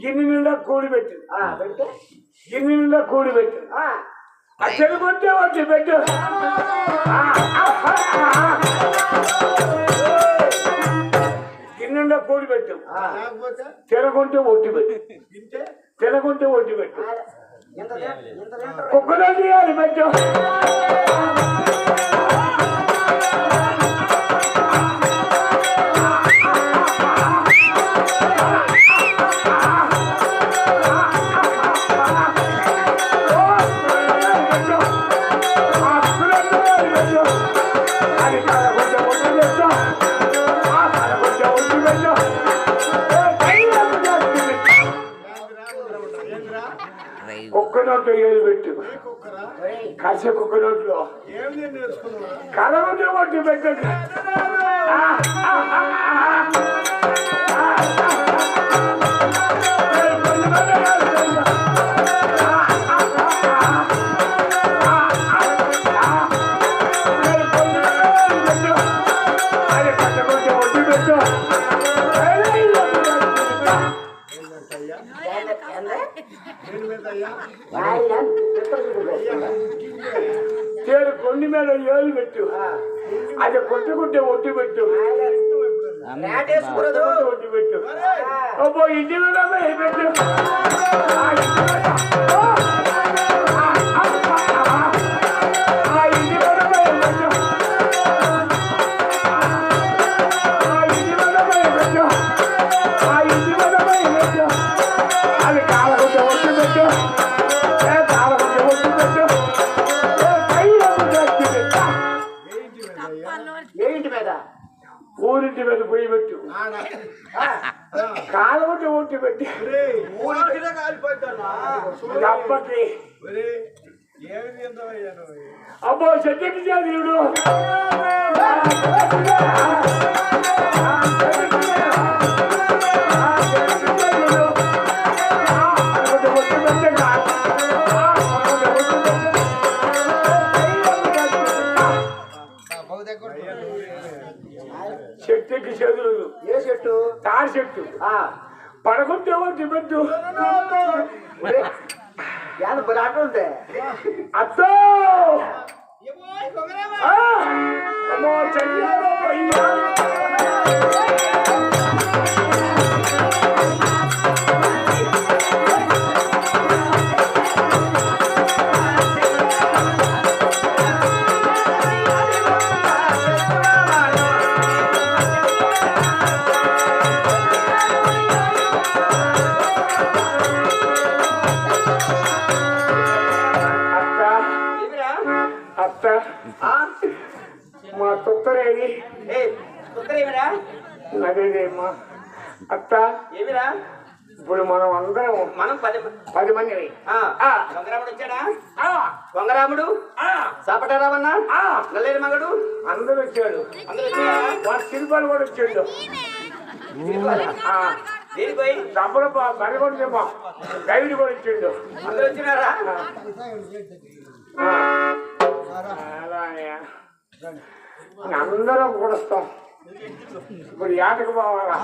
గిన్నె నిండా కూడి పెట్టు. పెడితే గిన్నె నిండా కూడి పెట్టు. చెరుకుంటే వచ్చి పెట్టు. గిన్నె నిండా కూడి పెట్టు. తినకుంటే ఒట్టి పెట్టు. తినకుంటే ఒట్టి పెట్టు. కుక్కలో తీయాలి పెట్టు. కుక్క నోట్లో ఏలు పెట్టు. కసి కుక్క నోట్లో కలవటే ఒట్టి పెట్టు. తేరు కొండి మీద ఏలు పెట్టు. అది కొట్టుకుంటే ఒట్టి పెట్టు. ఒట్టి పెట్టు. అబ్బో ఇంటి మీద పెట్టు. అది కాలకుంటే ఒట్టి పెట్టు. ఊరింటి మీద పొయ్యి పెట్టు. కాలకుంటే ఒట్టి పెట్టి అప్పకి అబ్బో చెట్టు చదివుడు. చెట్టుకి చెదురు. ఏ చెట్టు? తాడి చెట్టు. పడకుంటే ఒట్టి పెట్టు. ఉంది అత్తో మా తొత్తరేది అదేదేమ్మా అత్త. ఏమిరా ఇప్పుడు మనం అందరం 10 మంది. వంగరాముడు వచ్చాడా? వంగరాముడు, సాపటారామన్న, నల్లేరు మగడు అందరూ వచ్చాడు. వాడు శిల్పాలు కూడా వచ్చాడు. డబ్బులు బరి కూడా గైడ్ కూడా ఇచ్చిండు. అందరూ వచ్చినారా? అందరం కూడా వస్తాం. ఇప్పుడు యాటకు పోవాలా?